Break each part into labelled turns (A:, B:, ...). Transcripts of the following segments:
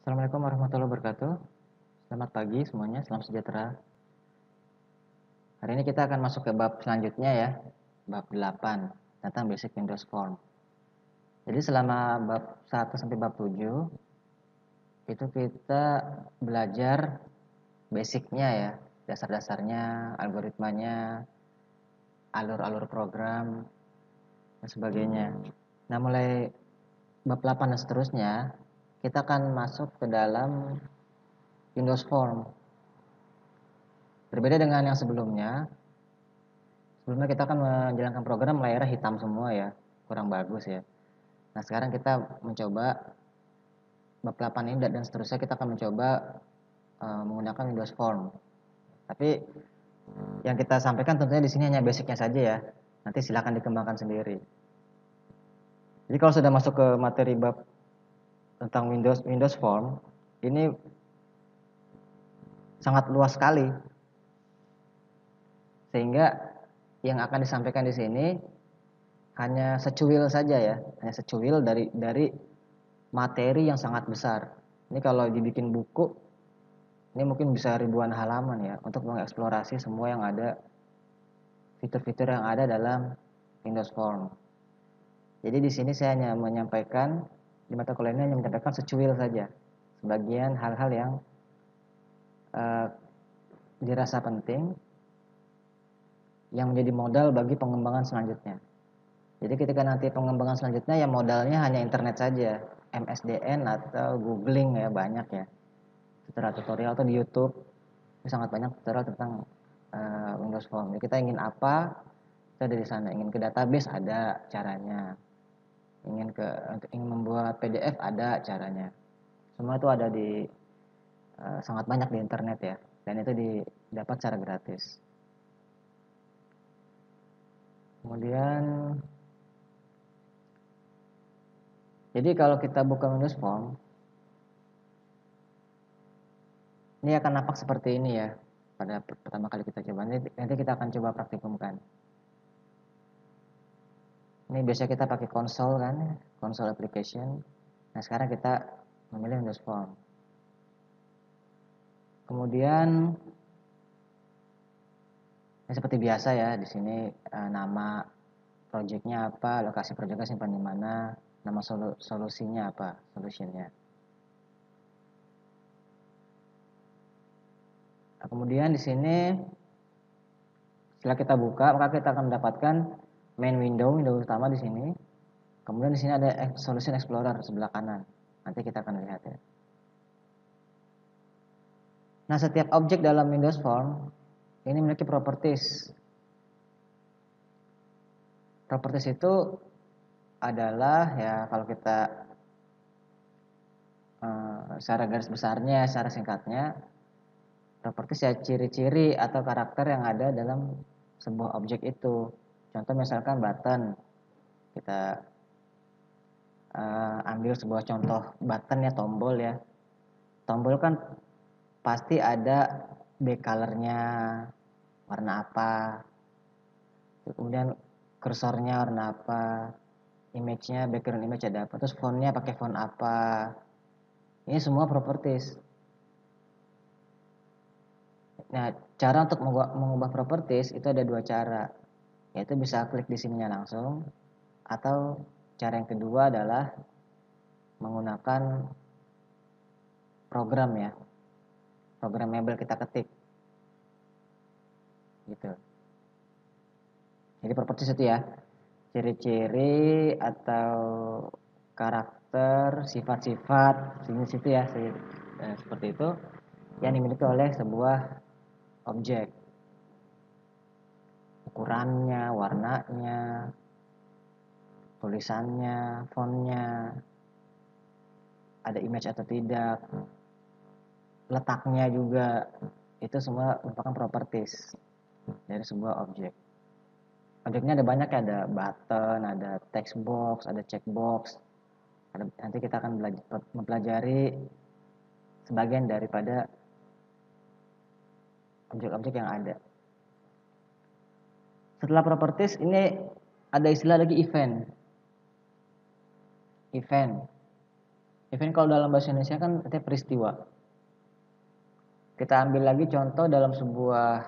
A: Assalamualaikum warahmatullahi wabarakatuh. Selamat pagi semuanya, salam sejahtera. Hari ini kita akan masuk ke bab selanjutnya ya, bab 8 tentang basic Windows Form. Jadi selama bab 1 sampai bab 7 itu kita belajar basicnya ya, dasar-dasarnya, algoritmanya, alur-alur program dan sebagainya. Nah, mulai bab 8 dan seterusnya kita akan masuk ke dalam Windows Form. Berbeda dengan yang sebelumnya kita akan menjalankan program layarnya hitam semua ya, kurang bagus ya. Nah, sekarang kita mencoba bab 8 ini dan seterusnya kita akan mencoba menggunakan Windows Form. Tapi yang kita sampaikan tentunya di sini hanya basicnya saja ya. Nanti silakan dikembangkan sendiri. Jadi kalau sudah masuk ke materi bab tentang Windows Form, ini sangat luas sekali. Sehingga yang akan disampaikan di sini hanya secuil saja ya, hanya secuil dari materi yang sangat besar. Ini kalau dibikin buku, ini mungkin bisa ribuan halaman ya untuk mengeksplorasi semua yang ada, fitur-fitur yang ada dalam Windows Form. Jadi di sini saya hanya menyampaikan, di mata kuliah ini hanya menyampaikan secuil saja, sebagian hal-hal yang dirasa penting, yang menjadi modal bagi pengembangan selanjutnya. Jadi ketika nanti pengembangan selanjutnya ya modalnya hanya internet saja, MSDN atau googling ya, banyak ya, tutorial atau di YouTube ini sangat banyak tutorial tentang Windows Form. Jadi kita ingin apa, kita dari sana. Ingin ke database ada caranya, ingin membuat PDF ada caranya. Semua itu ada di sangat banyak di internet ya, dan itu didapat secara gratis. Kemudian jadi kalau kita buka Windows Form, ini akan nampak seperti ini ya pada pertama kali kita coba. Nanti kita akan coba praktikumkan. Ini biasanya kita pakai konsol kan, konsol application. Nah, sekarang kita memilih Windows Form. Kemudian ini seperti biasa ya, di sini nama projectnya apa, lokasi projectnya simpan di mana, nama solusinya apa, solutionnya. Nah, kemudian di sini setelah kita buka, maka kita akan mendapatkan main window utama di sini. Kemudian di sini ada Solution Explorer sebelah kanan. Nanti kita akan lihat ya. Nah, setiap objek dalam Windows Form ini memiliki properties. Properties itu adalah ya kalau kita secara garis besarnya, secara singkatnya, properties ya ciri-ciri atau karakter yang ada dalam sebuah objek itu. Contoh misalkan button, kita ambil sebuah contoh button ya, tombol ya. Tombol kan pasti ada back colornya, warna apa, kemudian kursornya warna apa, image-nya, background image ada apa, terus fontnya pakai font apa. Ini semua properties. Nah, cara untuk mengubah properties itu ada dua cara, yaitu bisa klik di sininya langsung, atau cara yang kedua adalah menggunakan program ya, programmable kita ketik, gitu. Jadi properties itu ya, ciri-ciri atau karakter, sifat-sifat, jenis itu ya, seperti itu yang dimiliki oleh sebuah objek. Ukurannya, warnanya, tulisannya, fontnya, ada image atau tidak, letaknya juga, itu semua merupakan properties dari sebuah objek. Objeknya ada banyak ya, ada button, ada text box, ada checkbox. Nanti kita akan mempelajari sebagian daripada objek-objek yang ada. Setelah properties ini ada istilah lagi event. Event. Event kalau dalam bahasa Indonesia kan artinya peristiwa. Kita ambil lagi contoh dalam sebuah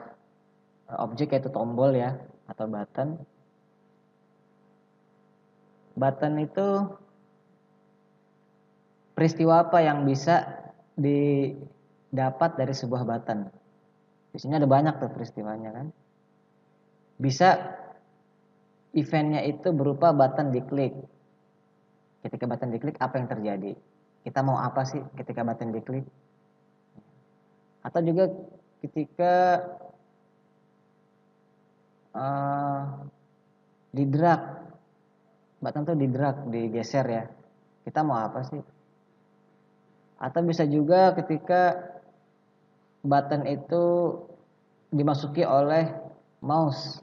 A: objek yaitu tombol ya atau button. Button itu peristiwa apa yang bisa didapat dari sebuah button? Di sini ada banyak tuh peristiwanya kan. Bisa eventnya itu berupa button diklik. Ketika button diklik apa yang terjadi? Kita mau apa sih ketika button diklik? Atau juga ketika di drag, button tuh di drag, digeser ya. Kita mau apa sih? Atau bisa juga ketika button itu dimasuki oleh mouse.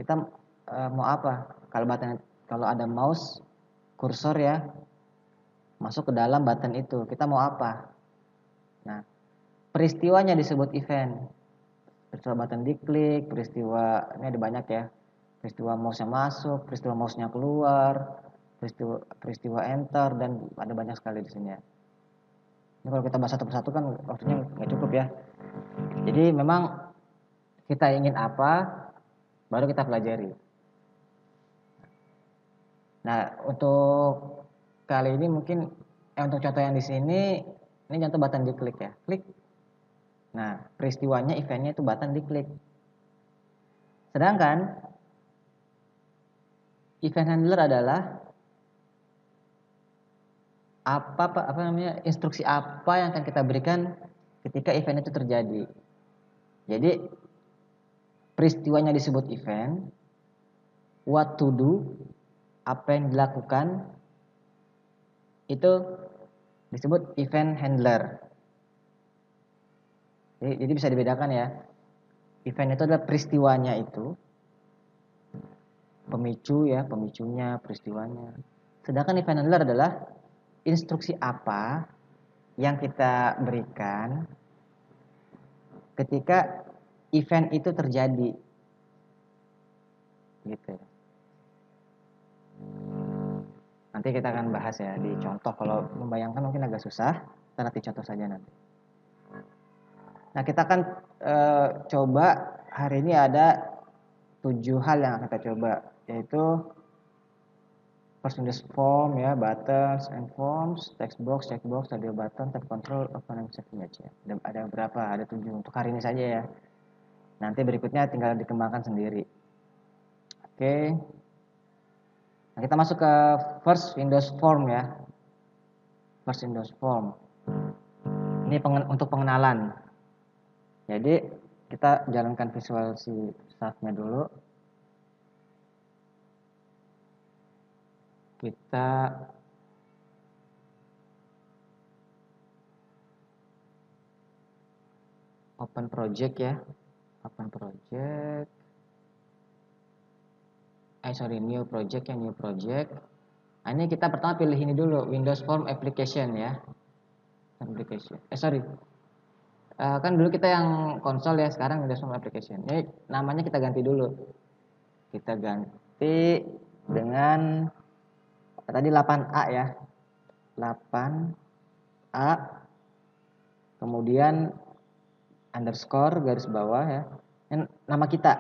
A: Kita mau apa? Kalau ada mouse kursor ya masuk ke dalam button itu, kita mau apa? Nah, peristiwanya disebut event. Peristiwa button diklik, peristiwa ini ada banyak ya. Peristiwa mouse-nya masuk, peristiwa mouse-nya keluar, peristiwa enter dan ada banyak sekali di sini ya. Ini kalau kita bahas satu persatu kan waktunya nggak cukup ya. Jadi memang kita ingin apa, baru kita pelajari. Nah, untuk kali ini mungkin untuk contoh yang di sini, ini contoh button diklik ya, klik. Nah, peristiwanya, eventnya itu button diklik. Sedangkan event handler adalah apa namanya instruksi apa yang akan kita berikan ketika event itu terjadi. Jadi peristiwanya disebut event, what to do, apa yang dilakukan itu disebut event handler. Jadi bisa dibedakan ya. Event itu adalah peristiwanya itu, pemicu ya, pemicunya, peristiwanya. Sedangkan event handler adalah instruksi apa yang kita berikan ketika event itu terjadi. Gitu. Nanti kita akan bahas ya di contoh. Kalau membayangkan mungkin agak susah, kita nanti contoh saja nanti. Nah, kita akan coba hari ini ada 7 hal yang akan kita coba, yaitu first Windows form ya, buttons and forms, text box, checkbox, audio button, tab control, open and save image ya. Ada berapa? Ada 7 untuk hari ini saja ya. Nanti berikutnya tinggal dikembangkan sendiri. Oke. Nah, kita masuk ke first Windows form ya. First Windows form. Ini untuk pengenalan. Jadi kita jalankan visual si startnya dulu. Kita open project ya. Open project. New project ya, new project. Nah, ini kita pertama pilih ini dulu, Windows Form Application ya. Application. Kan dulu kita yang konsol ya, sekarang Windows Form Application. Ini namanya kita ganti dulu. Kita ganti dengan tadi 8A ya. 8A kemudian underscore garis bawah ya. Ini nama kita.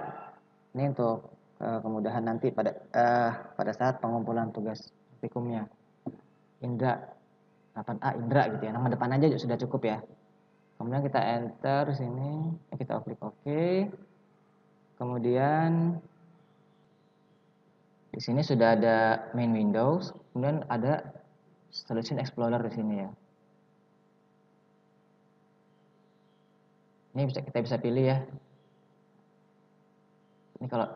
A: Ini untuk kemudahan nanti pada saat pengumpulan tugas praktikumnya. Indra 8A Indra gitu ya. Nama depan aja sudah cukup ya. Kemudian kita enter sini, kita klik OK. Kemudian di sini sudah ada main Windows, kemudian ada Solution Explorer di sini ya. Ini kita bisa pilih ya. Ini kalau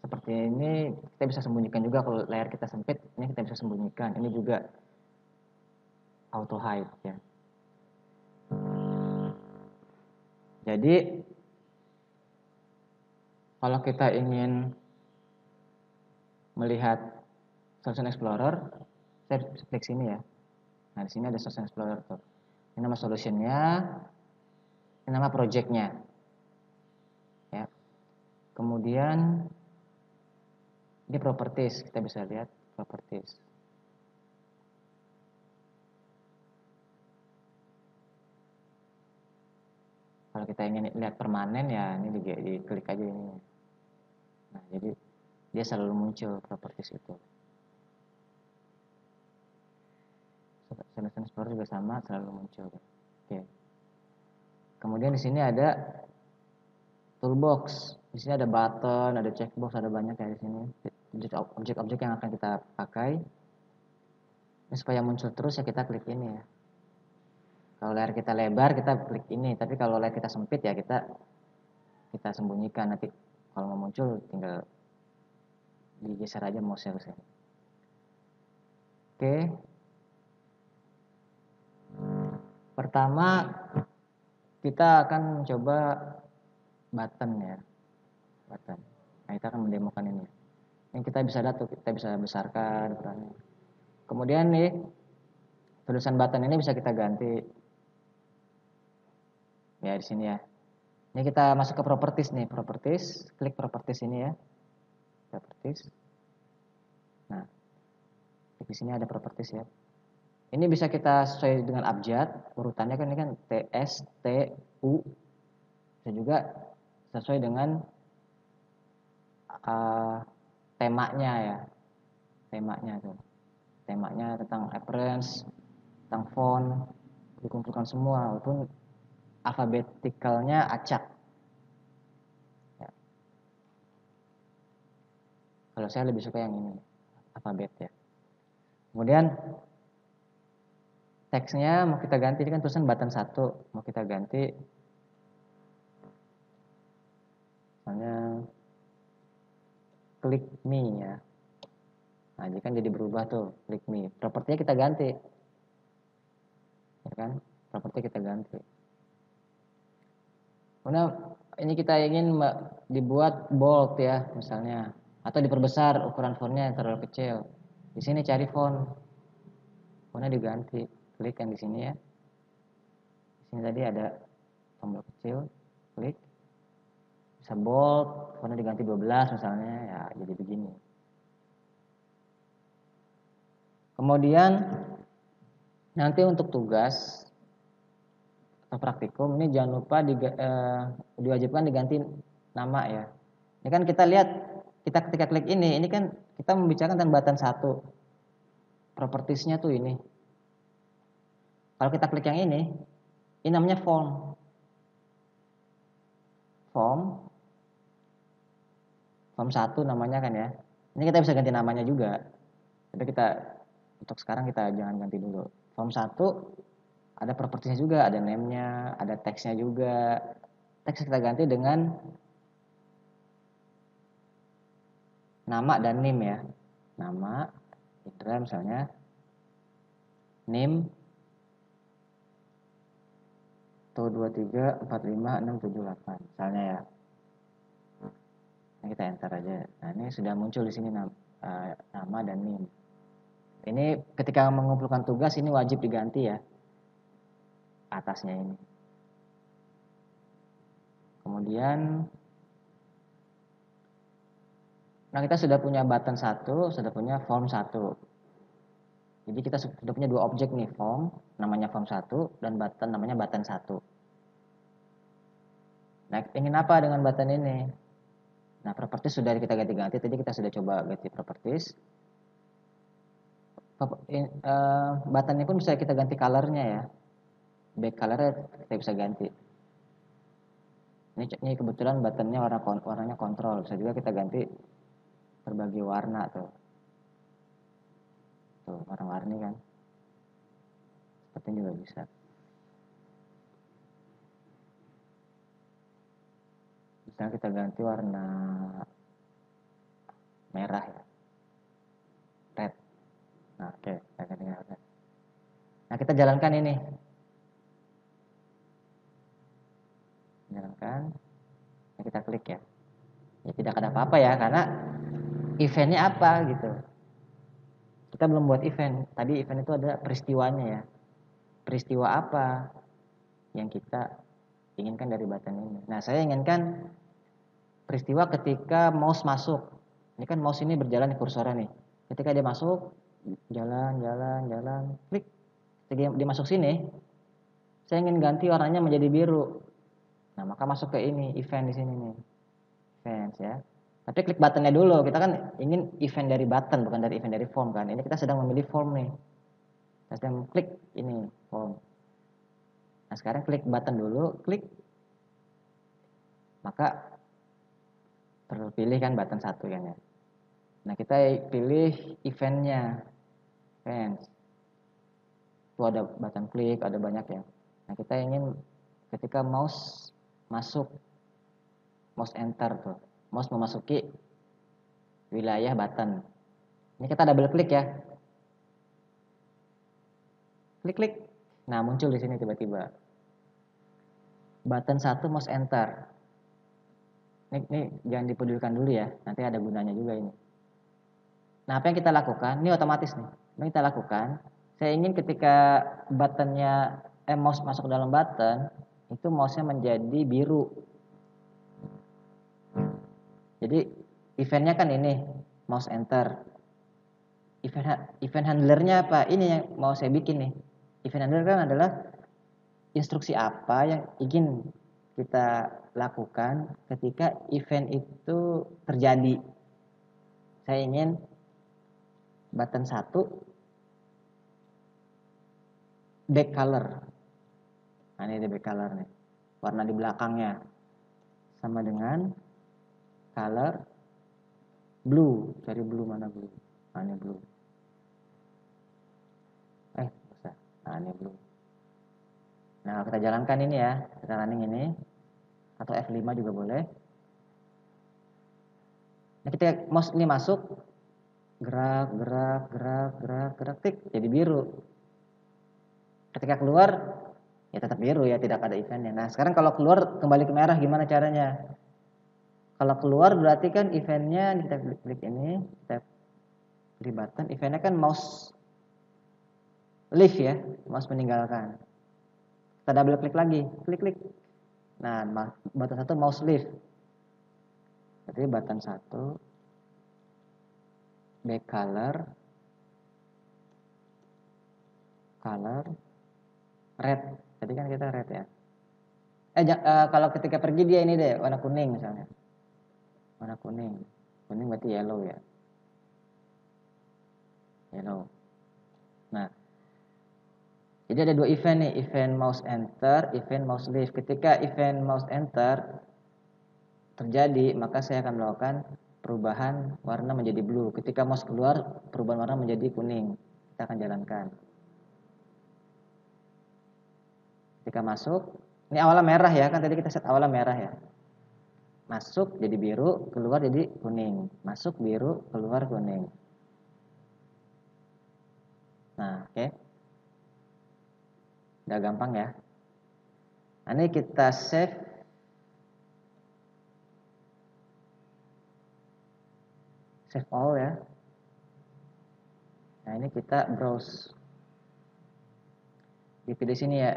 A: seperti ini kita bisa sembunyikan juga kalau layar kita sempit, ini kita bisa sembunyikan. Ini juga auto hide ya. Jadi kalau kita ingin melihat Solution Explorer, saya klik sini ya. Nah, di sini ada Solution Explorer tuh. Ini nama solutionnya, ini nama projectnya. Ya. Kemudian ini properties, kita bisa lihat properties. Kalau kita ingin lihat permanen ya ini diklik aja ini. Nah, jadi dia selalu muncul properties itu. Solution Explorer juga sama, selalu muncul. Oke. Kemudian di sini ada toolbox. Di sini ada button, ada checkbox, ada banyak ya di sini. Objek-objek yang akan kita pakai. Ini supaya muncul terus ya kita klik ini ya. Kalau layar kita lebar kita klik ini, tapi kalau layar kita sempit ya kita sembunyikan. Nanti kalau mau muncul tinggal digeser aja mouse-nya ke sini. Oke. Pertama kita akan coba button ya. Button. Nah, kita akan mendemokan ini. Ini kita bisa lihat kita bisa besarkan ukurannya. Kemudian nih tulisan button ini bisa kita ganti. Ya di sini ya. Ini kita masuk ke properties nih, properties, klik properties ini ya. Properties. Nah, di sini ada properties ya. Ini bisa kita sesuai dengan abjad, urutannya kan ini kan T S T U. Bisa juga sesuai dengan temanya ya. Temanya tuh. Temanya tentang appearance, tentang font, dikumpulkan semua walaupun alfabetikalnya acak. Ya. Kalau saya lebih suka yang ini, alfabet ya. Kemudian teksnya mau kita ganti, ini kan tulisan button 1, mau kita ganti misalnya klik me ya. Nah, jadi kan jadi berubah tuh, klik me. Propertinya kita ganti. Ya kan? Properti kita ganti. Kemudian ini kita ingin dibuat bold ya, misalnya, atau diperbesar ukuran fontnya yang terlalu kecil. Di sini cari font. Fontnya diganti. Klik yang di sini ya. Di sini tadi ada tombol kecil, klik. Bisa bold, fontnya diganti 12 misalnya, ya jadi begini. Kemudian nanti untuk tugas atau praktikum ini jangan lupa diwajibkan diganti nama ya. Ini kan kita lihat kita ketika klik ini kan kita membicarakan tentang button 1. Propertiesnya tuh ini. Kalau kita klik yang ini namanya form. Form 1 namanya kan ya. Ini kita bisa ganti namanya juga. Tapi untuk sekarang kita jangan ganti dulu. Form 1 ada propertiesnya juga, ada name-nya, ada teksnya juga. Teks kita ganti dengan nama dan name ya. Nama, Indra misalnya, name, 1234567 misalnya ya. Nah, kita enter aja. Nah, ini sudah muncul di sini nama dan name. Ini ketika mengumpulkan tugas ini wajib diganti ya. Atasnya ini. Kemudian nah kita sudah punya button 1, sudah punya form 1. Jadi kita sudah punya 2 objek nih, form namanya form 1 dan button namanya button 1. Nah, ingin apa dengan button ini? Nah, properties sudah kita ganti-ganti, tadi kita sudah coba ganti properties. Buttonnya pun bisa kita ganti colornya ya. Back colornya kita bisa ganti. Ini kebetulan buttonnya warnanya kontrol, bisa juga kita ganti berbagai warna tuh. Tuh, warna-warni kan. Seperti ini juga bisa. Misalnya kita ganti warna merah ya. Red. Nah, oke, kita ganti red. Nah, kita jalankan ini. Jalankan. Nah, kita klik ya. Ya tidak ada apa-apa ya, karena eventnya apa gitu. Kita belum buat event. Tadi event itu ada peristiwanya ya. Peristiwa apa yang kita inginkan dari button ini. Nah, saya inginkan peristiwa ketika mouse masuk. Ini kan mouse ini berjalan di kursornya nih. Ketika dia masuk, jalan, klik. Ketika dia masuk sini, saya ingin ganti warnanya menjadi biru. Nah, maka masuk ke ini, event di sini nih. Events ya. Tapi klik buttonnya dulu. Kita kan ingin event dari button, bukan dari event dari form kan. Ini kita sedang memilih form nih. Kita sedang klik ini, form. Nah, sekarang klik button dulu, klik. Maka terpilih kan button 1 kan ya. Nah, kita pilih eventnya. Events. Itu ada button klik, ada banyak ya. Nah, kita ingin ketika mouse masuk, mouse enter tuh. Mouse memasuki wilayah button. Ini kita double klik ya. Klik-klik. Nah, muncul di sini tiba-tiba. Button 1 mouse enter. Ini jangan dipedulikan dulu ya. Nanti ada gunanya juga ini. Nah, apa yang kita lakukan? Ini otomatis nih. Apa yang kita lakukan? Saya ingin ketika buttonnya mouse masuk ke dalam button, itu mouse-nya menjadi biru. Jadi eventnya kan ini, mouse enter. Event handlernya apa? Ini yang mau saya bikin nih. Event handler kan adalah instruksi apa yang ingin kita lakukan ketika event itu terjadi. Saya ingin button 1 back color. Nah, ini back color nih. Warna di belakangnya sama dengan color blue. Cari blue, mana blue? Nah, ini blue. Bisa. Nah, ini blue. Nah, kita jalankan ini ya. Kita running ini. Atau F5 juga boleh. Nah, ketika mouse ini masuk, gerak, klik, jadi biru. Ketika keluar, ya tetap biru ya, tidak ada eventnya. Nah, sekarang kalau keluar kembali ke merah, gimana caranya? Kalau keluar berarti kan eventnya, kita klik ini, kita klik button, eventnya kan mouse leave ya, mouse meninggalkan. Kita double klik lagi, klik. Nah, button 1 mouse leave. Jadi button 1 back color red. Tadi kan kita red ya. Kalau ketika pergi dia ini deh, warna kuning misalnya. Warna kuning. Kuning berarti yellow ya. Yellow. Nah, jadi ada 2 event nih, event mouse enter, event mouse leave. Ketika event mouse enter terjadi, maka saya akan melakukan perubahan warna menjadi blue. Ketika mouse keluar, perubahan warna menjadi kuning. Kita akan jalankan. Ketika masuk, ini awalnya merah ya, kan tadi kita set awalnya merah ya. Masuk jadi biru, keluar jadi kuning. Masuk biru, keluar kuning. Nah, oke. Udah gampang ya. Nah, ini kita save. Save all ya. Nah, ini kita browse. Dipilih sini ya.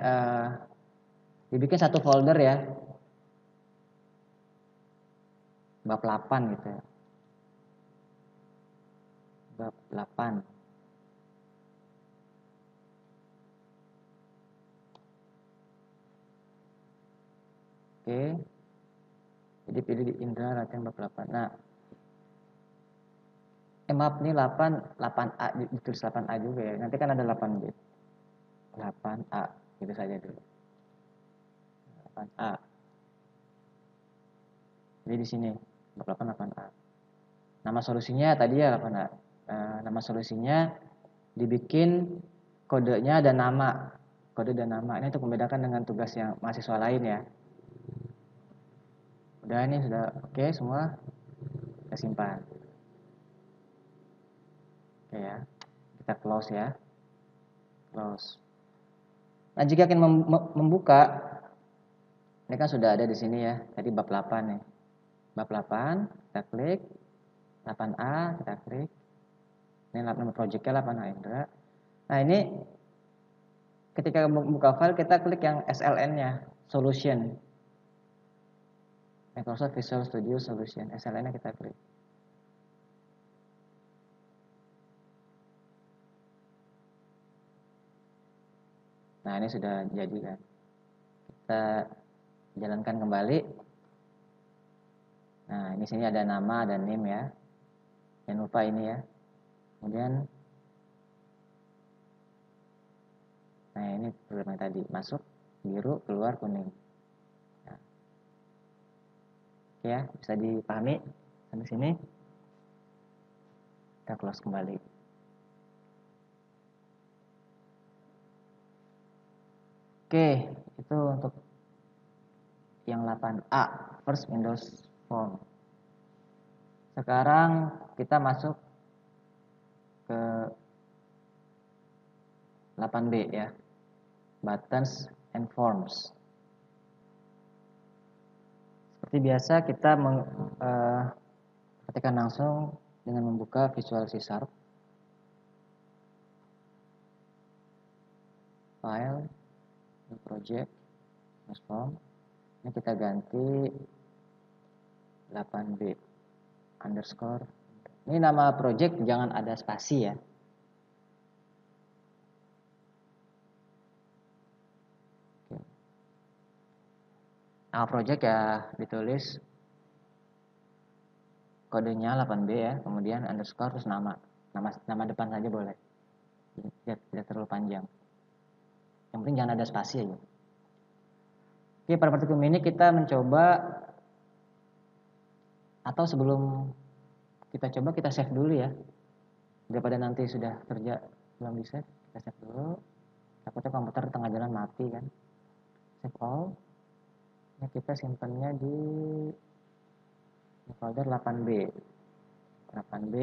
A: Dibikin satu folder ya. Bab 8 gitu ya. Bab 8. Oke. Jadi pilih di Indra latihan bab 8. Nah, maaf nih 8A ditulis 8A juga ya. Nanti kan ada 8B. 8A gitu saja dulu. 8A. Jadi di sini bab 8 8A. Nama solusinya tadi ya 8A. Nama solusinya dibikin kodenya dan nama. Kode dan nama. Ini untuk membedakan dengan tugas yang mahasiswa lain ya. Udah, ini sudah oke semua. Kita simpan. Oke ya. Kita close ya. Close. Nah, jika ingin membuka, ini kan sudah ada di sini ya. Tadi bab 8 nih. Bab 8, kita klik. 8A, kita klik. Ini nama projectnya 8A Indra. Nah, ini ketika membuka file, kita klik yang SLN-nya, Solution. Microsoft Visual Studio Solution. SLN-nya kita klik. Nah, ini sudah jadi kan. Kita jalankan kembali. Nah, ini sini ada nama dan name ya. Jangan lupa ini ya. Kemudian nah, ini programnya tadi. Masuk biru, keluar kuning. Nah, oke ya, bisa dipahami sampai sini. Kita close kembali. Oke, itu untuk yang 8A, first Windows Phone. Sekarang kita masuk ke 8B ya, buttons and forms. Seperti biasa kita ketikkan langsung dengan membuka Visual C Sharp, file, new project, Windows Form. Ini kita ganti 8B underscore. Ini nama project jangan ada spasi ya. Nama project ya ditulis kodenya 8B ya, kemudian underscore terus nama depan saja boleh. Tidak terlalu panjang. Yang penting jangan ada spasi aja. Oke, pada partitum ini kita mencoba, atau sebelum kita coba kita save dulu ya. Daripada nanti sudah kerja belum di save, kita save dulu. Takutnya komputer di tengah jalan mati kan. Save all. Ini kita simpannya di folder 8B. 8B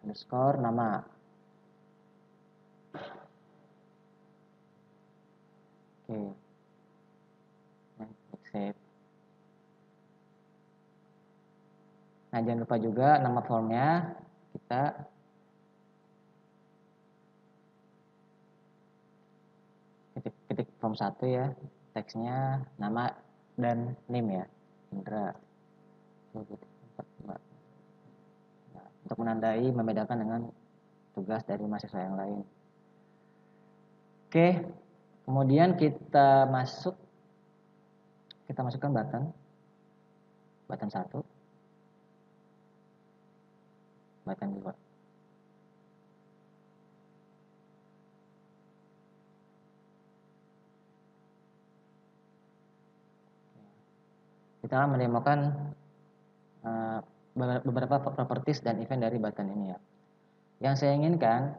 A: underscore nama. Oke. Nah, save. Nah, jangan lupa juga nama formnya kita ketik form 1 ya. Teksnya nama dan name ya. Indra. Nah, untuk menandai membedakan dengan tugas dari mahasiswa yang lain. Oke. Kemudian kita masukkan button 1, button 2. Kita akan mendemokan beberapa properties dan event dari button ini ya. Yang saya inginkan,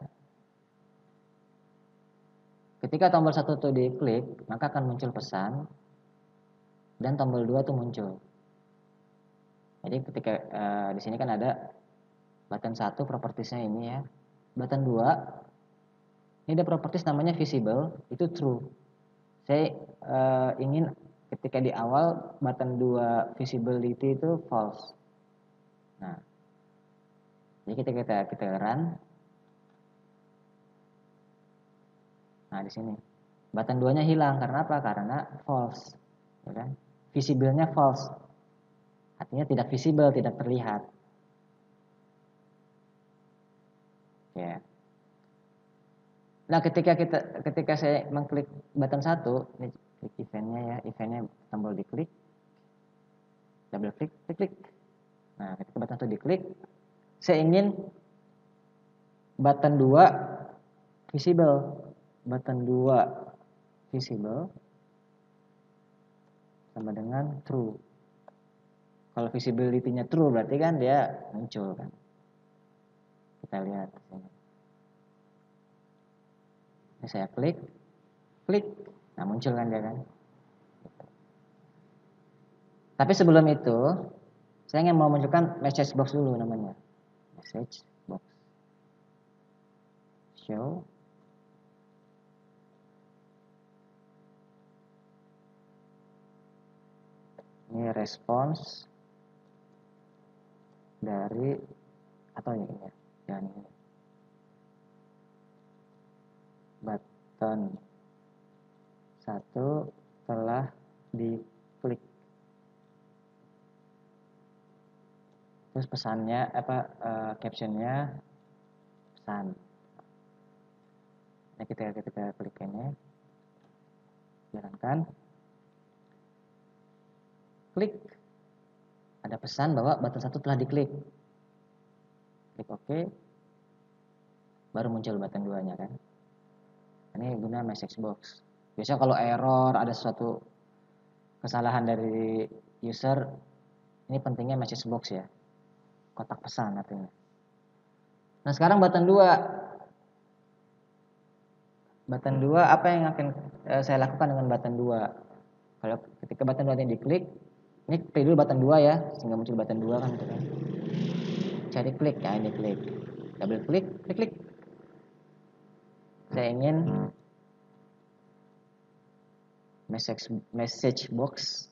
A: ketika tombol 1 itu diklik, maka akan muncul pesan dan tombol 2 itu muncul. Jadi ketika di sini kan ada button 1 propertiesnya ini ya. Button 2 ini ada properties namanya visible, itu true. Saya ingin ketika di awal button 2 visibility itu false. Nah, jadi kita run. Nah, di sini button 2-nya hilang karena apa? Karena false, ya kan? Visible-nya false. Artinya tidak visible, tidak terlihat. Ya. Nah, ketika saya mengklik button 1, ini klik eventnya ya, eventnya tombol diklik, double klik, klik. Nah, ketika button 1 diklik, saya ingin button 2 visible. Button 2 visible sama dengan true. Kalau visibility-nya true berarti kan dia muncul kan. Kita lihat di sini. Ini saya klik. Nah, muncul kan dia kan. Tapi sebelum itu, saya ingin mau munculkan message box dulu namanya. Message box. Show. Ini respons dari atau ini ya, jangan ini. Button 1 telah diklik. Terus pesannya captionnya pesan. Nah, kita klik ini. Jalankan. Klik. Ada pesan bahwa button 1 telah diklik. Klik OK. Baru muncul button 2-nya kan. Ini guna message box. Biasanya kalau error, ada sesuatu kesalahan dari user, ini pentingnya message box ya. Kotak pesan artinya. Nah, sekarang button 2. Button 2 apa yang akan saya lakukan dengan button 2? Kalau ketika button 2 ini diklik, ini klik dulu button 2 ya, sehingga muncul button 2 kan gitu kan. Cari klik, ya ini klik. Double klik, klik. Saya ingin message box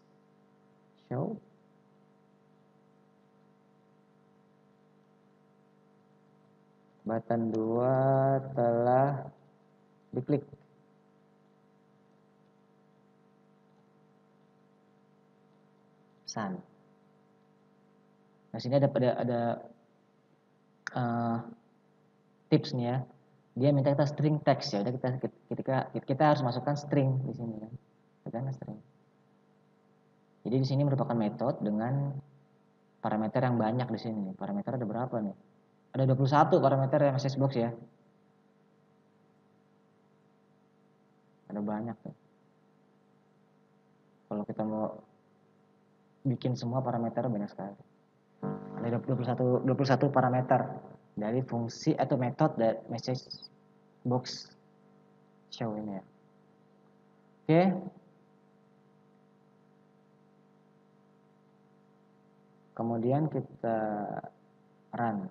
A: show. Button 2 telah diklik. Pesan. Nah, sini ada tips nih ya. Dia minta kita string text ya. Udah kita harus masukkan string di sini kan. Tekan string. Jadi di sini merupakan metode dengan parameter yang banyak di sini. Parameter ada berapa nih? Ada 21 parameter ya message box ya. Ada banyak tuh. Kalau kita mau bikin semua parameter banyak sekali. Ada 21 parameter dari fungsi atau metode dari message box show ini ya. Oke. Kemudian kita run.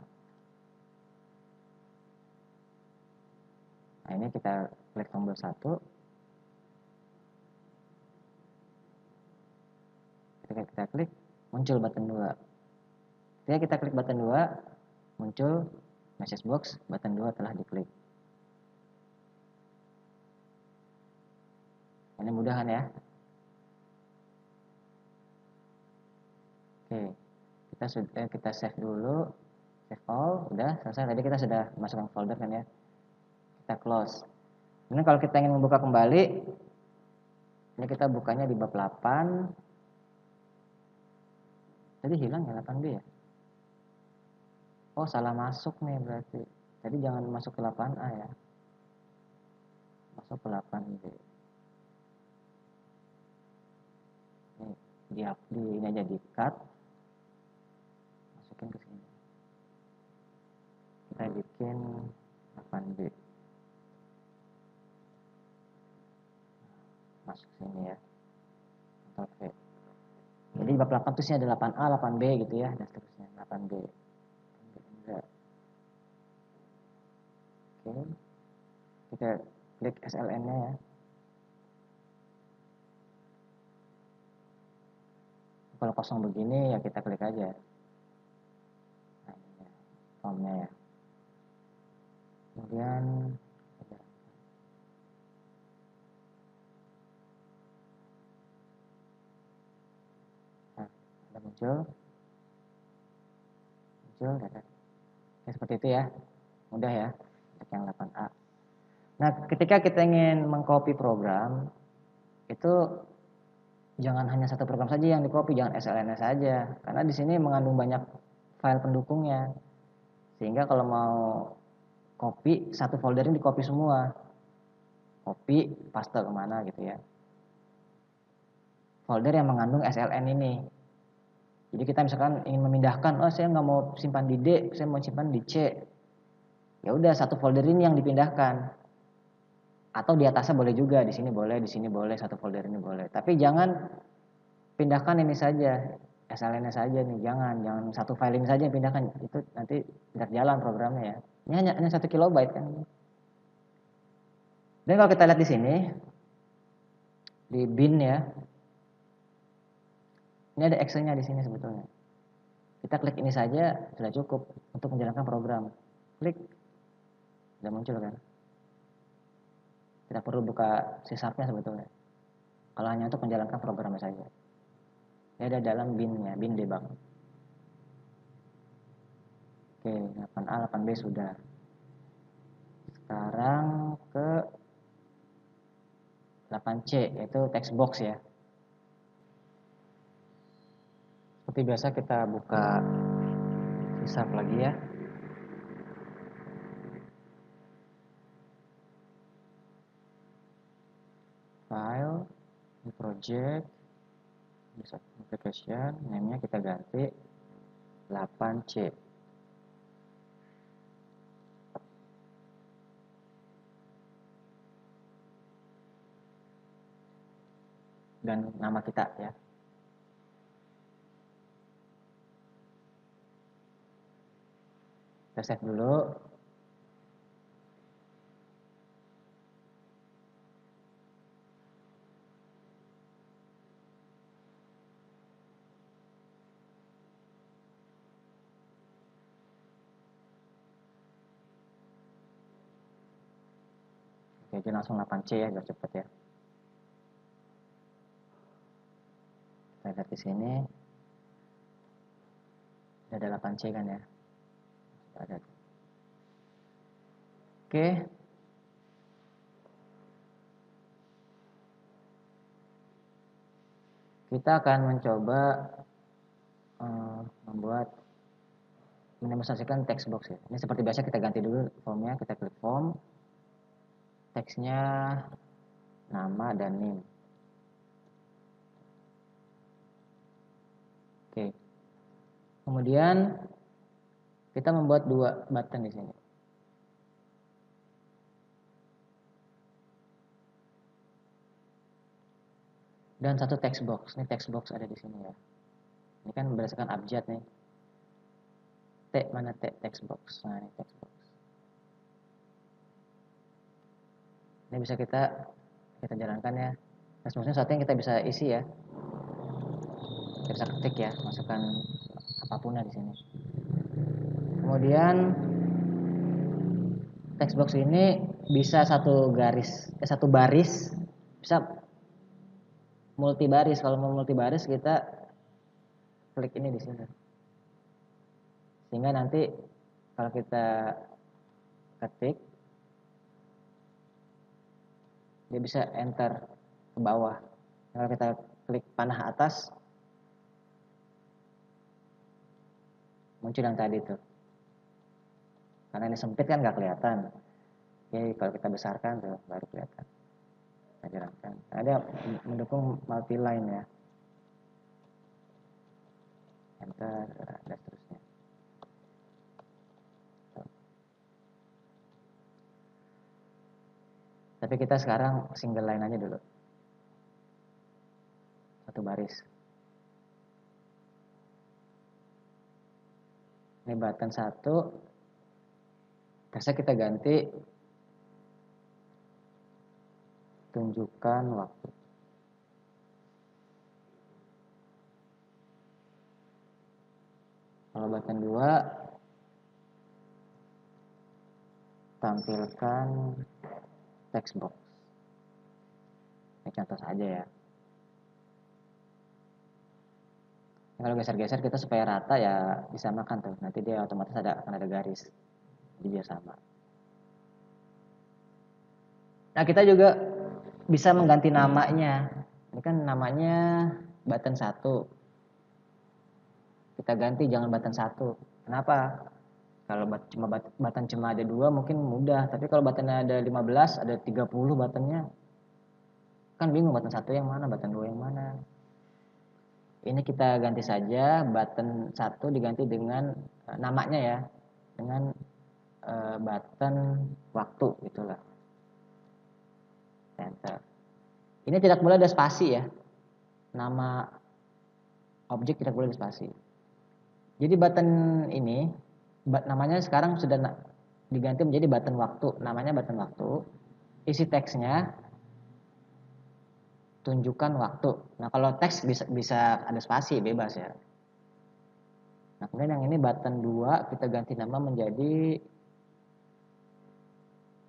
A: Nah, ini kita klik tombol 1. Ketika kita klik, muncul button 2. Ketika kita klik button 2, muncul message box, button 2 telah diklik. Ini mudah kan ya? Oke. Kita save dulu. Save all, udah selesai. Tadi kita sudah masukkan folder kan ya. Kita close. Kemudian kalau kita ingin membuka kembali, ini kita bukanya di bab 8. Tadi hilang ya 8B ya? Oh, salah masuk nih berarti. Tadi jangan masuk ke 8A ya. Masuk ke 8B. Ini aja di cut. Masukin ke sini. Kita bikin 8B. Masuk sini ya. Oke. Jadi bab 8 itu sini ada 8A, 8B gitu ya, dan seterusnya. 8B. Oke. Kita klik SLN-nya ya. Kalau kosong begini ya kita klik aja. Nah, ini ya, formnya ya. Kemudian nah, ada muncul data. Oke, seperti itu ya. Mudah ya untuk yang 8A. Nah, ketika kita ingin mengcopy program, itu jangan hanya satu program saja yang di-copy, jangan SLN saja, karena di sini mengandung banyak file pendukungnya. Sehingga kalau mau copy, satu folder ini di-copy semua. Copy, paste kemana gitu ya. Folder yang mengandung SLN ini. Jadi kita misalkan ingin memindahkan, oh saya nggak mau simpan di D, saya mau simpan di C. Ya udah satu folder ini yang dipindahkan. Atau di atasnya boleh juga, di sini boleh, satu folder ini boleh. Tapi jangan pindahkan ini saja, SLN-nya saja nih, jangan satu file ini saja yang pindahkan, itu nanti tidak jalan programnya ya. Ini hanya 1 kilobyte kan. Dan kalau kita lihat di sini, di bin ya, ini ada Excel-nya di sini sebetulnya. Kita klik ini saja sudah cukup untuk menjalankan program. Klik, sudah muncul kan. Tidak perlu buka C#-nya sebetulnya. Kalau hanya untuk menjalankan programnya saja. Ini ada dalam bin-nya, bin debug. Oke, 8A, 8B sudah. Sekarang ke 8C yaitu text box ya. Seperti biasa kita buka C# lagi ya. File, new project, bisa application, name-nya kita ganti 8C. Dan nama kita ya. Kita save dulu. Oke, jadi langsung 8C ya, biar cepet ya. Kita lihat di sini. Ada 8C kan ya. Ada. Oke. Kita akan mencoba membuat mendemonstrasikan text box ya. Ini seperti biasa kita ganti dulu formnya, kita klik form. Teksnya nama dan name. Oke. Kemudian kita membuat 2 button di sini. Dan 1 text box. Ini text box ada di sini ya. Ini kan berdasarkan abjad nih. Mana text box. Nah, ini text box. Ini bisa kita jalankan ya. Text boxnya satu yang kita bisa isi ya. Kita bisa ketik ya, masukkan apapun di sini. Kemudian text box ini bisa satu baris, bisa multi baris. Kalau mau multi baris kita klik ini di sini. Sehingga nanti kalau kita ketik dia bisa enter ke bawah. Kalau kita klik panah atas muncul yang tadi tuh. Karena ini sempit kan nggak kelihatan. Oke, kalau kita besarkan tuh baru kelihatan. Kita jalankan. Nah, dia mendukung multi line ya. Enter dan seterusnya. Tapi kita sekarang single line aja dulu. Satu baris. Ini button 1. Teksnya kita ganti tunjukkan waktu. Kalau button 2 tampilkan text box. Ini contoh saja ya. Kalau geser-geser kita supaya rata ya disamakan tuh. Nanti dia otomatis akan ada garis. Jadi biar sama. Nah, kita juga bisa mengganti namanya. Ini kan namanya button 1. Kita ganti jangan button 1. Kenapa? Kalau button cuma ada 2 mungkin mudah. Tapi kalau buttonnya ada 15, ada 30 buttonnya. Kan bingung button 1 yang mana, button 2 yang mana. Ini kita ganti saja, button 1 diganti dengan namanya ya. Dengan button waktu itulah. Enter. Ini tidak boleh ada spasi ya. Nama objek tidak boleh ada spasi. Jadi button ini namanya sekarang sudah diganti menjadi button waktu. Namanya button waktu. Isi teksnya tunjukkan waktu. Nah, kalau teks bisa ada spasi, bebas ya. Nah, kemudian yang ini button 2 kita ganti nama menjadi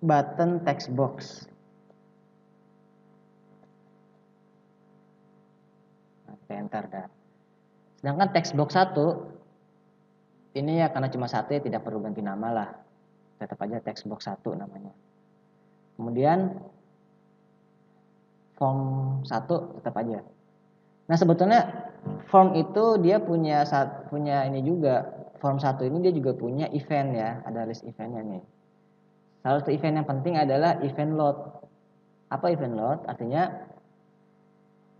A: button text box. Nah, kita enter dah. Sedangkan text box 1 ini ya karena cuma 1 ya tidak perlu ganti nama lah. Tetap aja text box 1 namanya. Kemudian form 1 tetap aja. Nah, sebetulnya form itu dia punya ini juga. Form 1 ini dia juga punya event ya, ada list eventnya nih. Salah satu event yang penting adalah event load. Apa event load? Artinya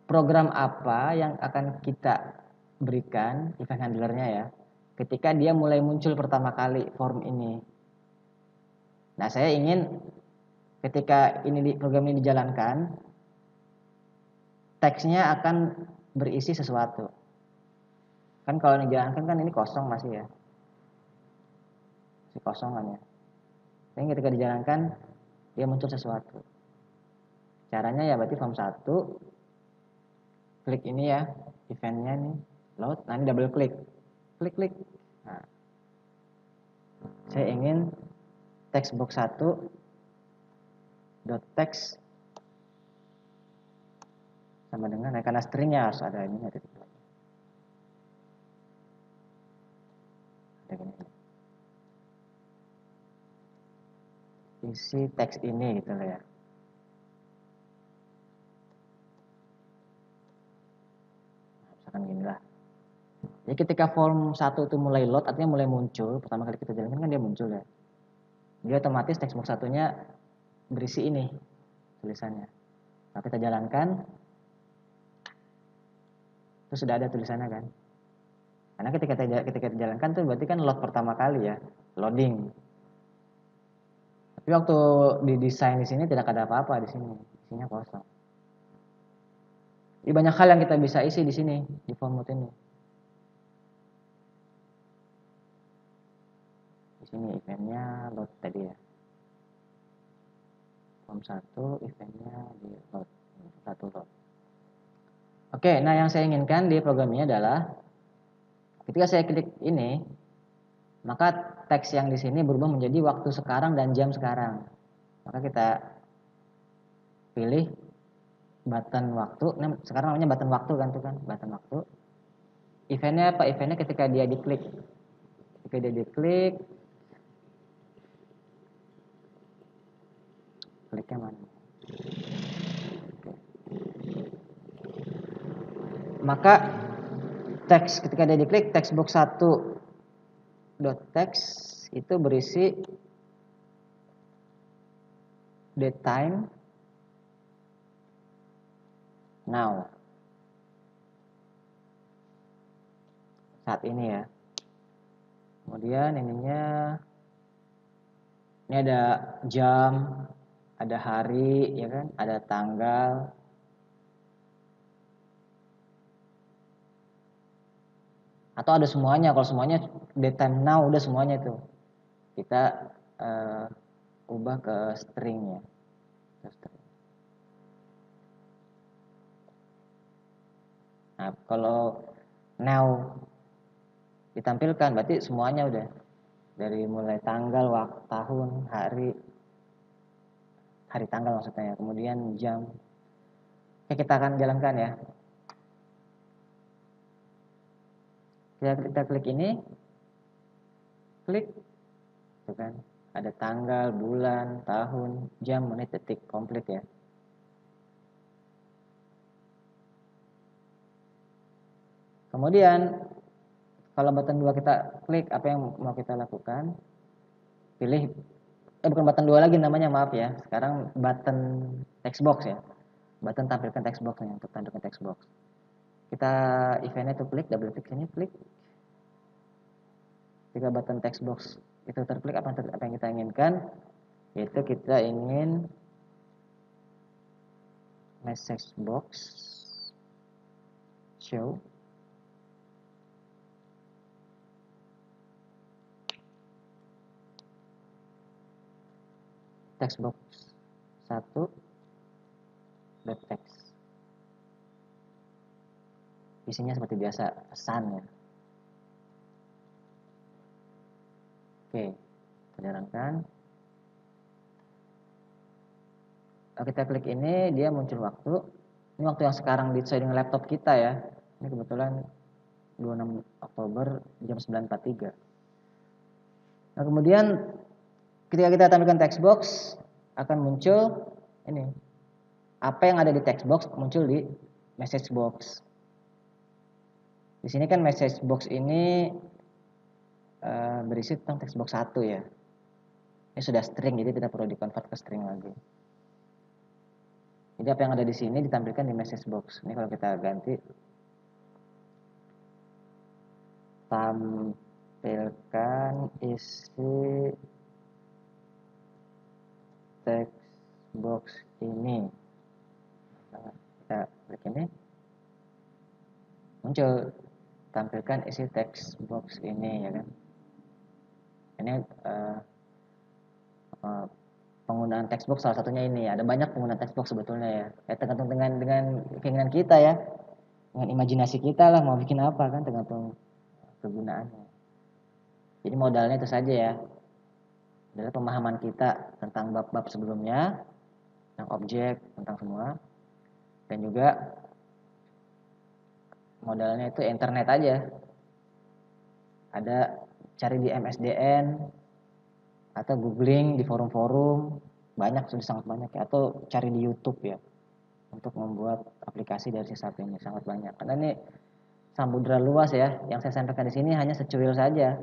A: program apa yang akan kita berikan event handlernya ya, ketika dia mulai muncul pertama kali form ini. Nah, saya ingin ketika program ini dijalankan, teksnya akan berisi sesuatu. Kan kalau dijalankan kan ini kosong masih ya, masih kosong kan ya. Jadi ketika dijalankan dia muncul sesuatu. Caranya ya berarti form 1 klik ini ya, eventnya nih, load, nanti double klik, klik. Nah, saya ingin text box 1 dot text sama dengan karena stringnya harus ada ini ada gini. Isi teks ini gitu loh ya. Nah, misalkan gini lah. Jadi ketika form 1 itu mulai load, artinya mulai muncul, pertama kali kita jalankan kan dia muncul ya. Dia otomatis text box 1-nya berisi ini tulisannya. Nah, kita jalankan, itu sudah ada tulisannya kan. Karena ketika kita jalankan tuh berarti kan load pertama kali ya, loading. Tapi waktu didesain di sini tidak ada apa-apa di sini, isinya kosong. Jadi banyak hal yang kita bisa isi di sini di form mode ini. Di sini eventnya load tadi ya. Form 1 eventnya di load, 1 load. Oke, nah yang saya inginkan di program ini adalah ketika saya klik ini, maka teks yang di sini berubah menjadi waktu sekarang dan jam sekarang. Maka kita pilih button waktu. Nah, sekarang namanya button waktu kan tuh kan, button waktu. Eventnya apa? Eventnya ketika dia diklik. Ketika dia diklik, kliknya mana? Maka teks ketika dia diklik, text box 1 dot text itu berisi date time now, saat ini ya. Kemudian ininya, ini ada jam, ada hari ya kan, ada tanggal. Atau ada semuanya. Kalau semuanya date time now udah semuanya tuh. Kita ubah ke string ya. Nah, kalau now ditampilkan berarti semuanya udah. Dari mulai tanggal, waktu, tahun, hari tanggal maksudnya ya. Kemudian jam. Oke, kita akan jalankan ya. Kita klik ini. Klik. Tuh kan. Ada tanggal, bulan, tahun, jam, menit, detik, komplit ya. Kemudian kalau button 2 kita klik, apa yang mau kita lakukan? Pilih, bukan button 2 lagi namanya, maaf ya. Sekarang button text box ya. Button tampilkan text boxnya, untuk tampilkan text box. Kita eventnya itu klik, double klik sini, klik. Jika button text box itu terklik, apa yang kita inginkan? Yaitu kita ingin message box show text box 1 dot text. Isinya seperti biasa, pesan ya. Oke, kita jalankan. Kalau kita klik ini, dia muncul waktu. Ini waktu yang sekarang sesuai dengan laptop kita ya. Ini kebetulan 26 Oktober jam 9.43. Nah, kemudian ketika kita tampilkan text box, akan muncul ini. apa yang ada di text box muncul di message box. Di sini kan message box ini berisi tentang text box 1 ya. Ini sudah string, jadi tidak perlu di-convert ke string lagi. Jadi apa yang ada di sini ditampilkan di message box. Ini kalau kita ganti, tampilkan isi text box ini. Nah, kita klik ini, muncul tampilkan isi text box ini ya kan. Ini penggunaan text box salah satunya ini. Ada banyak penggunaan text box sebetulnya ya. Tergantung dengan keinginan kita ya, dengan imajinasi kita lah mau bikin apa kan, tergantung kegunaannya. Jadi modalnya itu saja ya, adalah pemahaman kita tentang bab-bab sebelumnya, tentang objek, tentang semua, dan juga modalnya itu internet aja. Ada cari di MSDN atau googling di forum-forum, banyak, sudah sangat banyak ya. Atau cari di YouTube ya, untuk membuat aplikasi dari SysApp ini sangat banyak. Karena ini samudra luas ya, yang saya sampaikan di sini hanya secuil saja,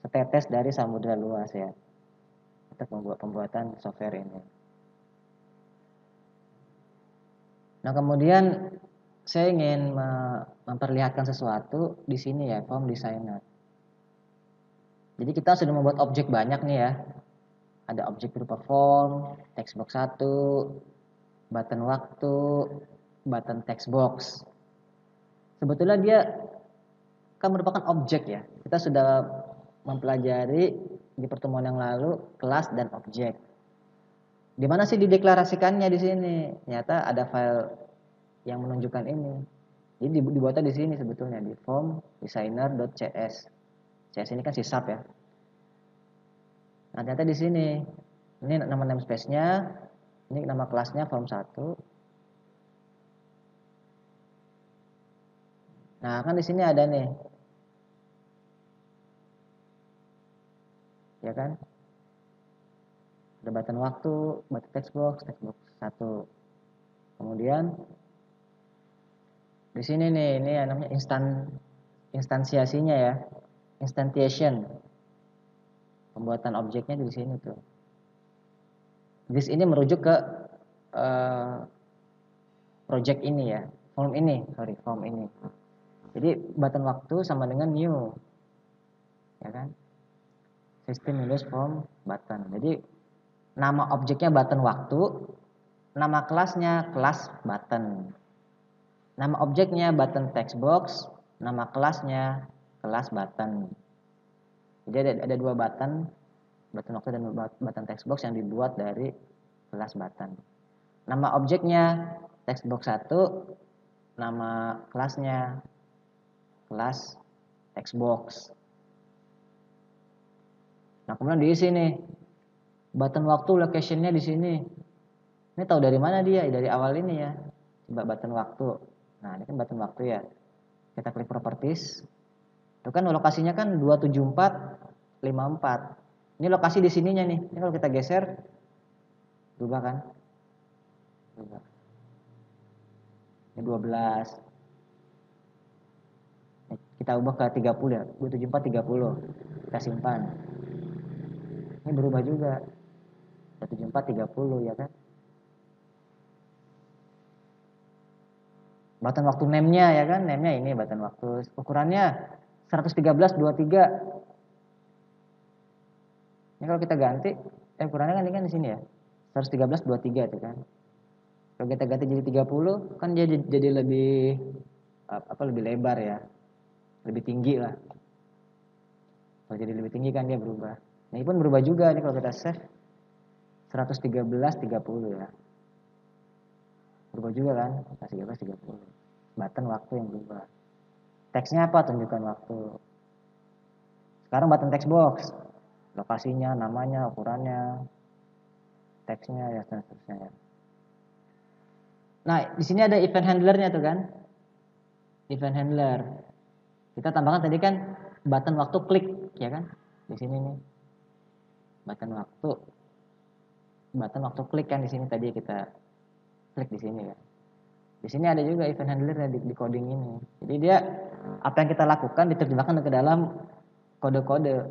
A: setetes dari samudra luas ya, untuk membuat pembuatan software ini. Nah kemudian saya ingin memperlihatkan sesuatu di sini ya, form designer. Jadi kita sudah membuat objek banyak nih ya. Ada objek berupa form, text box 1, button waktu, button text box. Sebetulnya dia kan merupakan objek ya. Kita sudah mempelajari di pertemuan yang lalu kelas dan objek. Di mana sih dideklarasikannya di sini? Ternyata ada file yang menunjukkan ini. Jadi dibuatnya di sini sebetulnya di form designer.cs. CS ini kan SysApp ya. Nah, ternyata di sini. Ini nama namespace-nya, ini nama kelasnya form 1. Nah, kan di sini ada nih. Ya kan? Ada button waktu, button text box 1. Kemudian di sini nih, ini namanya instansiasinya ya. Instantiation. Pembuatan objeknya di sini tuh. This ini merujuk ke project ini ya. Form ini. Jadi button waktu sama dengan new. Ya kan? System Windows Form button. Jadi nama objeknya button waktu, nama kelasnya kelas button. Nama objeknya button text box, nama kelasnya kelas button. Jadi ada dua button waktu dan button text box yang dibuat dari kelas button. Nama objeknya text box 1, nama kelasnya kelas text box. Nah, kemudian diisi nih button waktu location-nya di sini. Ini tahu dari mana dia? Dari awal ini ya. Coba button waktu. Nah, ini kan button waktu ya. Kita klik properties. Itu kan lokasinya kan 27454. Ini lokasi di sininya nih. Ini kalau kita geser berubah kan? Berubah. Ini 12. Kita ubah ke 30 ya. 27430. Kita simpan. Ini berubah juga. 27430 ya kan? Button waktu name-nya ya kan? Name-nya ini button waktu. Ukurannya 11323. Ini kalau kita ganti, ukurannya kan ini kan di sini ya. 11323 itu kan. Kalau kita ganti jadi 30 kan dia jadi lebih lebih lebar ya. Lebih tinggi lah. Kalau jadi lebih tinggi kan dia berubah. Nah, ini pun berubah juga nih kalau kita save 11330 ya. Berubah juga kan? 11330. Button waktu yang berubah. Teksnya apa? Tunjukkan waktu. Sekarang button text box. Lokasinya, namanya, ukurannya, teksnya ya dan seterusnya ya. Nah, di sini ada event handlernya tuh kan? Event handler. Kita tambahkan tadi kan button waktu klik ya kan? Di sini nih. Button waktu klik kan di sini tadi kita klik di sini ya. Di sini ada juga event handler di coding ini. Jadi dia apa yang kita lakukan diterjemahkan ke dalam kode-kode.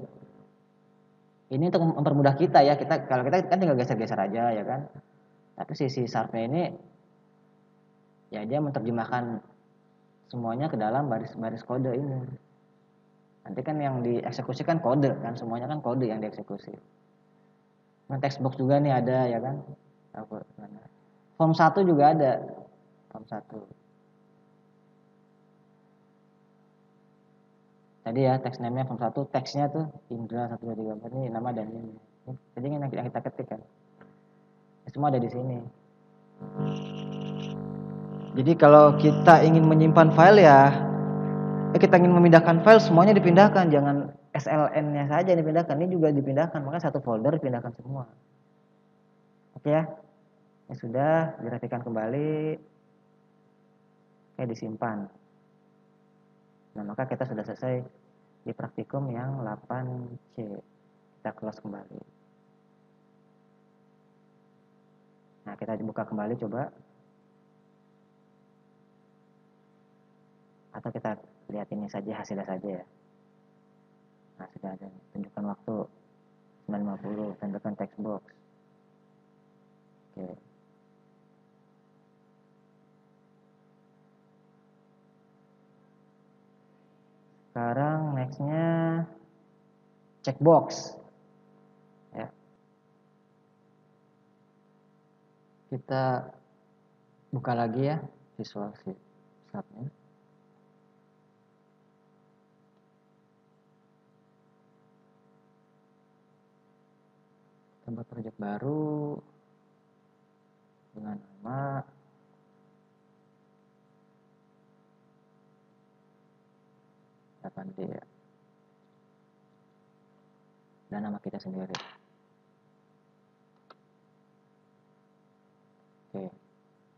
A: Ini untuk mempermudah kita ya. Kalau kita kan tinggal geser-geser aja ya kan. Tapi si sharpnya ini ya dia menerjemahkan semuanya ke dalam baris-baris kode ini. Nanti kan yang dieksekusi kan kode kan, semuanya kan kode yang dieksekusi. Nah, textbox juga nih ada ya kan. Form 1 juga ada. Form 1. Tadi ya teks name-nya form 1, teksnya tuh Indra 1 2 3 4 ini nama dan ini. Jadi yang kita ketik kan. Semua ada di sini. Jadi kalau kita ingin menyimpan file ya, kita ingin memindahkan file semuanya dipindahkan, jangan SLN-nya saja dipindahkan, ini juga dipindahkan, maka satu folder dipindahkan semua. Oke ya, ini sudah dirapikan kembali, oke disimpan. Nah maka kita sudah selesai di praktikum yang 8C, kita close kembali. Nah kita buka kembali coba. Atau kita lihat ini saja, hasilnya saja ya. Nah sudah ada, tunjukkan waktu 9.50, tunjukkan text box. Oke. Sekarang nextnya checkbox ya. Kita buka lagi ya Visual Studio. Kita buat project baru dengan nama D ya. Dan nama kita sendiri. Oke.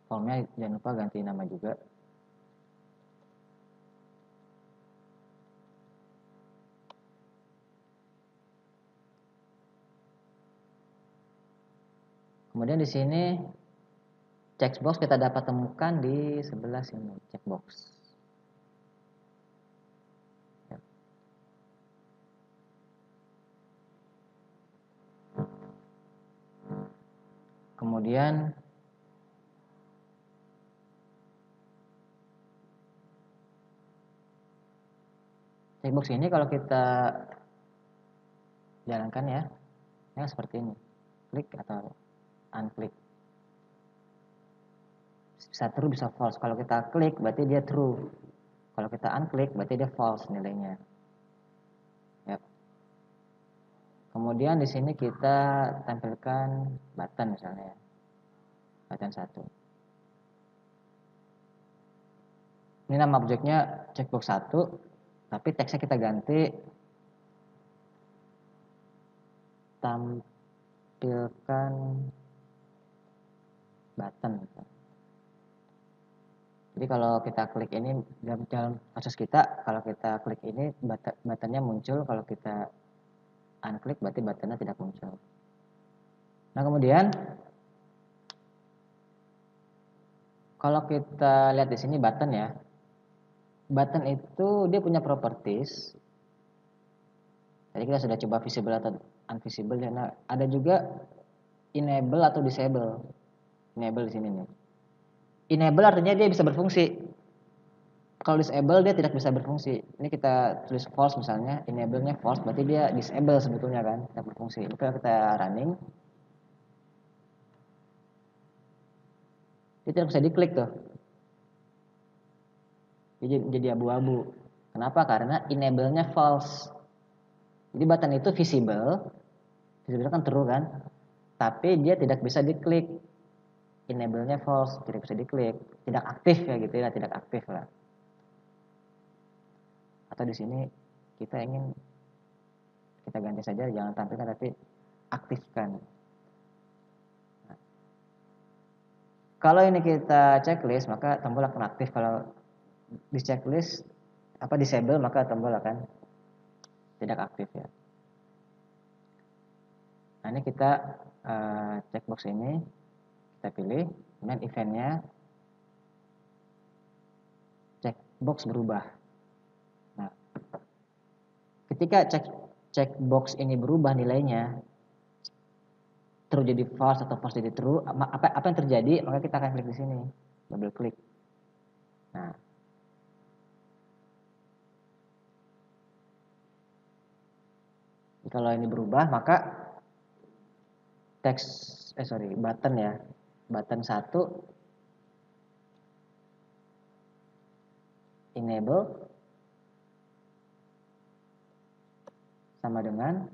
A: Formnya jangan lupa ganti nama juga. Kemudian di sini checkbox kita dapat temukan di sebelah sini, checkbox. Kemudian checkbox ini kalau kita jalankan ya seperti ini, klik atau unklik. Bisa true bisa false. Kalau kita klik berarti dia true. Kalau kita unklik berarti dia false nilainya. Ya. Kemudian di sini kita tampilkan button misalnya. Button 1. Ini nama objeknya checkbox 1, tapi teksnya kita ganti tampilkan button. Jadi kalau kita klik ini dalam kasus kita, kalau kita klik ini buttonnya muncul, kalau kita unklik berarti buttonnya tidak muncul. Nah kemudian kalau kita lihat di sini button ya, button itu dia punya properties. Jadi kita sudah coba visible atau invisible. Nah ada juga enable atau disable. Enable di sini nih. Enable artinya dia bisa berfungsi. Kalau disable dia tidak bisa berfungsi. Ini kita tulis false misalnya, enable-nya false berarti dia disable sebetulnya kan, tidak berfungsi. Ini kalau kita running, dia tidak bisa diklik tuh. Jadi abu-abu. Kenapa? Karena enable-nya false. Jadi button itu visible kan true kan, tapi dia tidak bisa diklik. Enable-nya false, tidak bisa diklik, tidak aktif ya gitu ya, tidak aktif lah. Atau di sini kita ingin kita ganti saja, jangan tampilkan tapi aktifkan. Nah, kalau ini kita checklist maka tombol akan aktif. Kalau di checklist disable maka tombol akan tidak aktif ya. Nah ini kita checkbox ini kita kita pilih, kemudian eventnya checkbox berubah. Nah, ketika checkbox ini berubah nilainya, true jadi false atau false jadi true, apa yang terjadi? Maka kita akan klik di sini, double klik. Nah, kalau ini berubah, maka button ya, button 1 enable sama dengan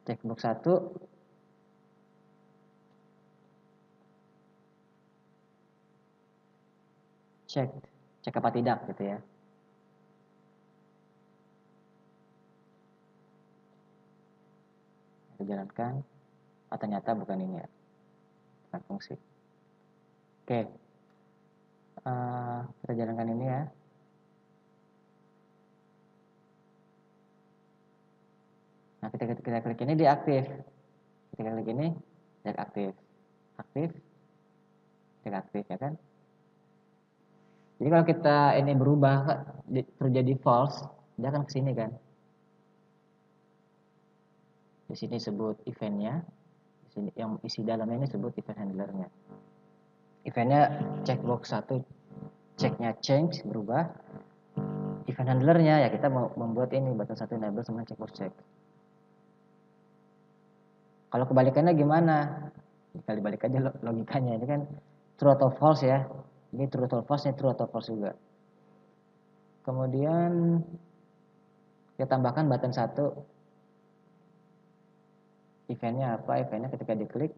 A: checkbox 1 cek apa tidak gitu ya. Kita jalankan. Oh, ternyata bukan ini ya, bukan fungsi. Oke, kita jalankan ini ya. Nah, kita klik ini dia aktif. Ketika klik ini dia aktif, dia aktif ya kan. Jadi kalau kita ini berubah terjadi false, dia akan ke sini kan. Di sini sebut eventnya, di sini yang isi dalamnya ini sebut event handlernya. Eventnya checkbox 1 ceknya change berubah. Event handlernya ya kita mau membuat ini button 1 enable sama checkbox check. Kalau kebalikannya gimana? Kita dibalik aja logikanya. Ini kan true atau false ya. Ini true atau false, ini true atau false juga. Kemudian kita tambahkan button 1. Eventnya apa? Eventnya ketika diklik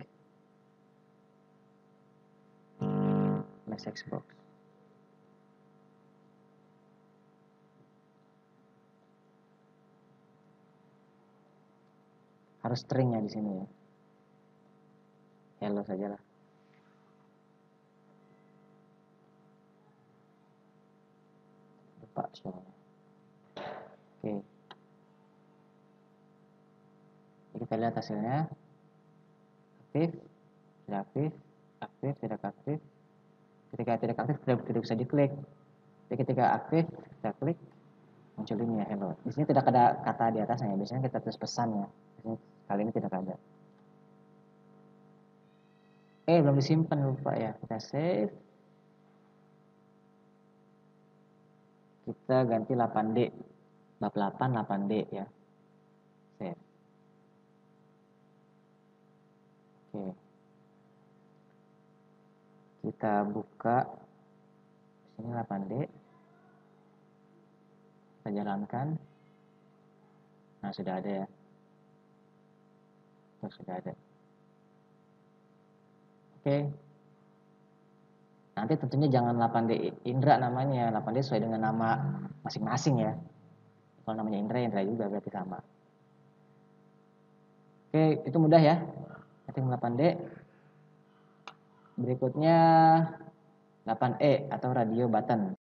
A: message box. Harus stringnya di sini ya. Hello sajalah. Lupa soalnya. Oke. Jadi kita lihat hasilnya. Aktif, tidak aktif, aktif, tidak aktif. Ketika tidak aktif tidak bisa diklik. Jadi ketika aktif kita klik muncul ini ya hello. Di sini tidak ada kata di atasnya. Biasanya kita tulis pesan ya. Kali ini tidak ada. Belum disimpan, lupa ya. Kita save. Kita ganti 8D. Bab 8 8D ya. Save. Oke. Kita buka sini 8D. Kita jalankan. Nah, sudah ada ya. Sudah ada. Oke. Nanti tentunya jangan 8D Indra namanya. 8D sesuai dengan nama masing-masing ya. Kalau namanya Indra, Indra juga berarti sama. Oke, itu mudah ya. Setting 8D. Berikutnya 8E atau radio button.